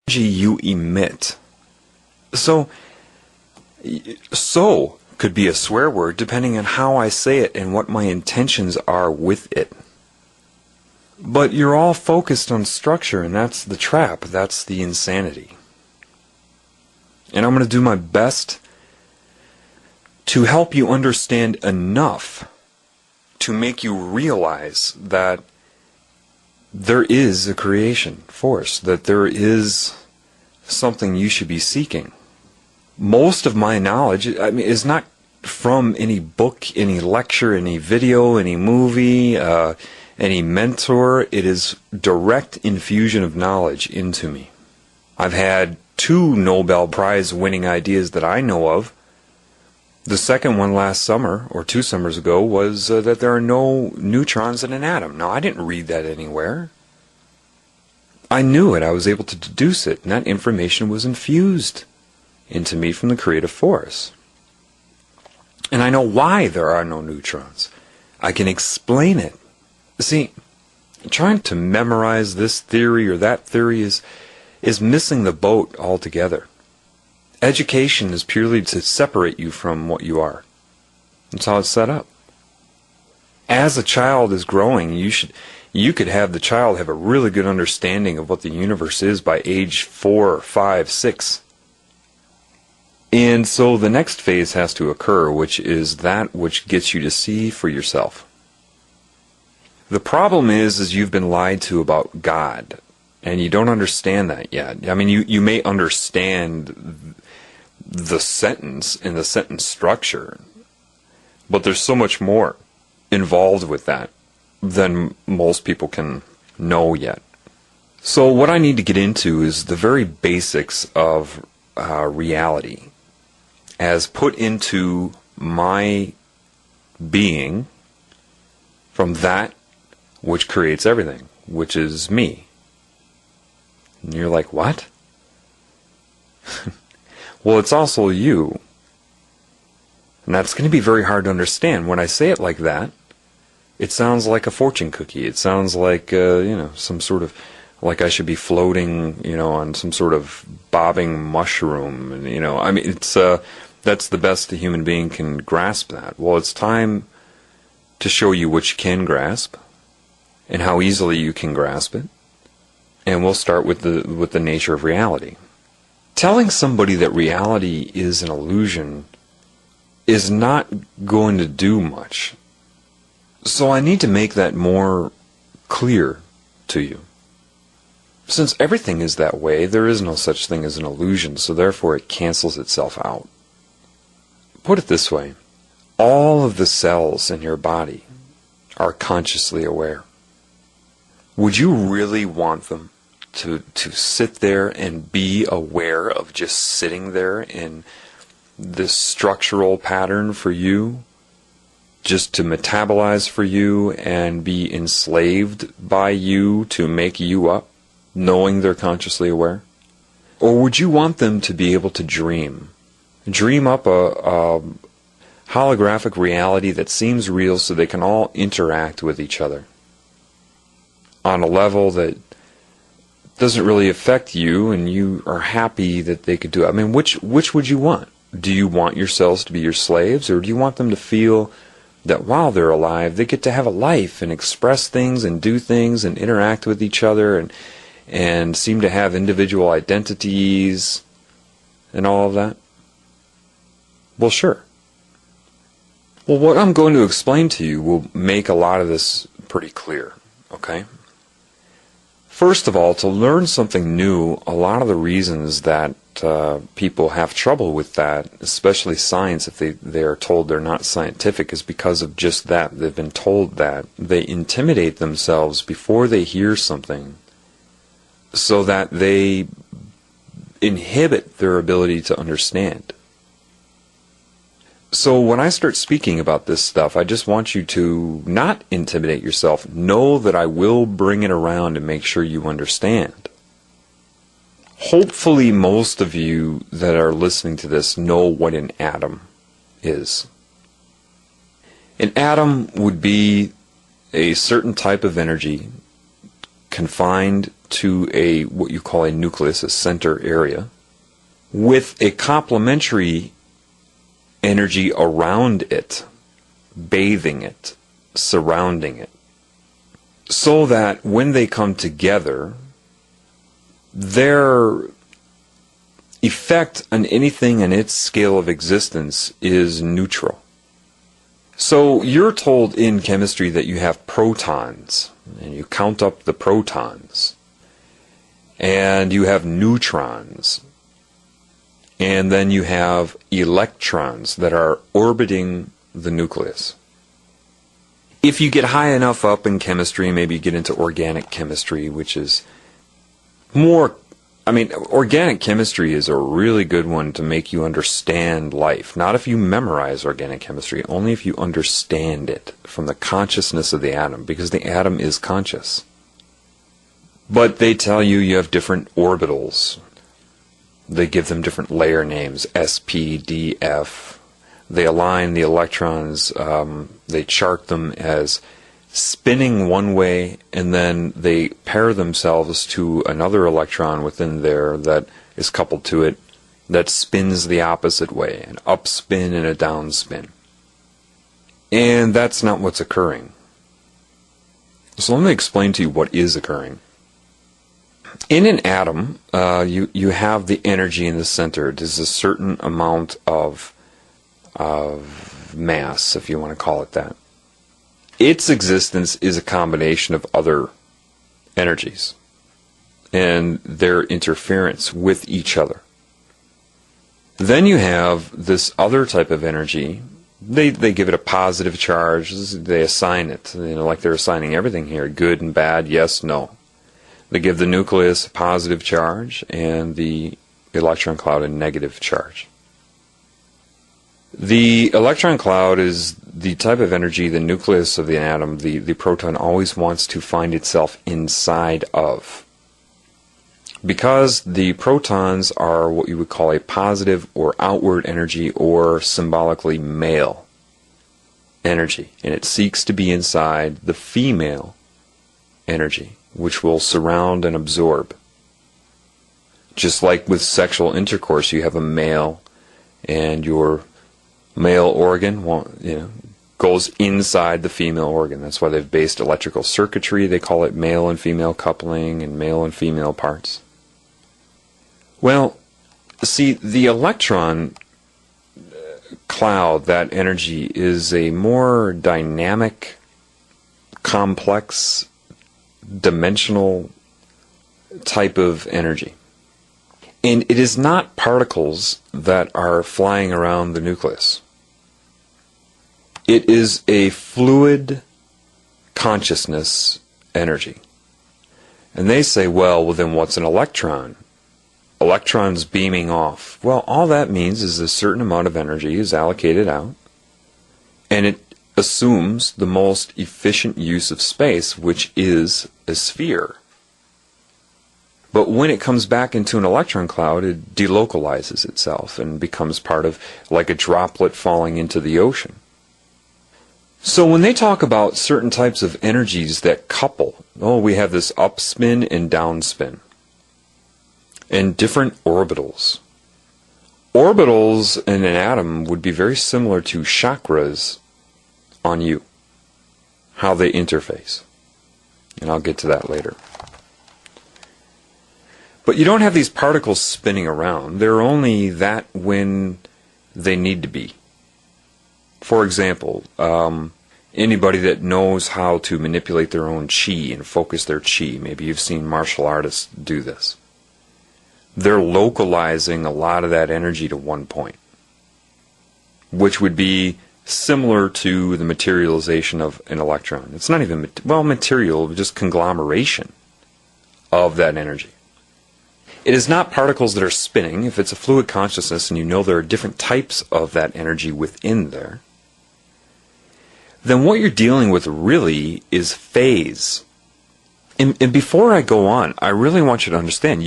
you emit. So could be a swear word depending on how I say it and what my intentions are with it. But you're all focused on structure, and that's the trap. That's the insanity. And I'm going to do my best to help you understand enough to make you realize that there is a creation force, that there is something you should be seeking. Most of my knowledge, is not from any book, any lecture, any video, any movie, any mentor. It is direct infusion of knowledge into me. I've had 2 Nobel Prize winning ideas that I know of. The second one last summer, or 2 summers ago, was that there are no neutrons in an atom. Now, I didn't read that anywhere. I knew it. I was able to deduce it, and that information was infused into me from the creative force. And I know why there are no neutrons. I can explain it. See, trying to memorize this theory or that theory is missing the boat altogether. Education is purely to separate you from what you are. That's how it's set up. As a child is growing, you could have the child have a really good understanding of what the universe is by age 4, 5, 6. And so the next phase has to occur, which is that which gets you to see for yourself. The problem is you've been lied to about God, and you don't understand that yet. I mean, you may understand the sentence and the sentence structure, but there's so much more involved with that than most people can know yet. So what I need to get into is the very basics of reality as put into my being from that which creates everything, which is me. And you're like, what? Well, it's also you. And that's going to be very hard to understand. When I say it like that, it sounds like a fortune cookie. It sounds like, some sort of, like I should be floating, on some sort of bobbing mushroom. And, it's, that's the best a human being can grasp that. Well, it's time to show you what you can grasp and how easily you can grasp it. And we'll start with the nature of reality. Telling somebody that reality is an illusion is not going to do much. So I need to make that more clear to you. Since everything is that way, there is no such thing as an illusion, so therefore it cancels itself out. Put it this way, all of the cells in your body are consciously aware. Would you really want them to sit there and be aware of just sitting there in this structural pattern for you, just to metabolize for you and be enslaved by you to make you up, knowing they're consciously aware? Or would you want them to be able to dream up a holographic reality that seems real so they can all interact with each other on a level that doesn't really affect you, and you are happy that they could do it? I mean, which would you want? Do you want yourselves to be your slaves, or do you want them to feel that while they're alive, they get to have a life and express things and do things and interact with each other and seem to have individual identities and all of that? Well, sure. Well, what I'm going to explain to you will make a lot of this pretty clear, okay? First of all, to learn something new, a lot of the reasons that people have trouble with that, especially science, if they are told they're not scientific, is because of just that. They've been told that. They intimidate themselves before they hear something so that they inhibit their ability to understand. So when I start speaking about this stuff, I just want you to not intimidate yourself. Know that I will bring it around and make sure you understand. Hopefully most of you that are listening to this know what an atom is. An atom would be a certain type of energy confined to a what you call a nucleus, a center area, with a complementary energy around it, bathing it, surrounding it, so that when they come together, their effect on anything in its scale of existence is neutral. So you're told in chemistry that you have protons, and you count up the protons, and you have neutrons, and then you have electrons that are orbiting the nucleus. If you get high enough up in chemistry, maybe you get into organic chemistry, which is more, organic chemistry is a really good one to make you understand life. Not if you memorize organic chemistry, only if you understand it from the consciousness of the atom, because the atom is conscious. But they tell you have different orbitals. They give them different layer names, S, P, D, F. They align the electrons, they chart them as spinning one way, and then they pair themselves to another electron within there that is coupled to it that spins the opposite way, an upspin and a downspin. And that's not what's occurring. So let me explain to you what is occurring. In an atom, you have the energy in the center. There's a certain amount of mass, if you want to call it that. Its existence is a combination of other energies and their interference with each other. Then you have this other type of energy. They give it a positive charge. They assign it, like they're assigning everything here, good and bad, yes, no. They give the nucleus a positive charge and the electron cloud a negative charge. The electron cloud is the type of energy the nucleus of the atom, the proton, always wants to find itself inside of. Because the protons are what you would call a positive or outward energy, or symbolically male energy, and it seeks to be inside the female energy, which will surround and absorb. Just like with sexual intercourse, you have a male, and your male organ goes inside the female organ. That's why they've based electrical circuitry. They call it male and female coupling and male and female parts. Well, see, the electron cloud, that energy, is a more dynamic, complex, dimensional type of energy. And it is not particles that are flying around the nucleus. It is a fluid consciousness energy. And they say, well, then what's an electron? Electrons beaming off. Well, all that means is a certain amount of energy is allocated out, and it assumes the most efficient use of space, which is a sphere. But when it comes back into an electron cloud, it delocalizes itself and becomes part of, like a droplet falling into the ocean. So when they talk about certain types of energies that couple, we have this upspin and downspin, and different orbitals. Orbitals in an atom would be very similar to chakras on you, how they interface. And I'll get to that later. But you don't have these particles spinning around. They're only that when they need to be. For example, anybody that knows how to manipulate their own chi and focus their chi, maybe you've seen martial artists do this. They're localizing a lot of that energy to one point, which would be similar to the materialization of an electron. It's not even, material, just conglomeration of that energy. It is not particles that are spinning. If it's a fluid consciousness and you know there are different types of that energy within there, then what you're dealing with really is phase. And before I go on, I really want you to understand,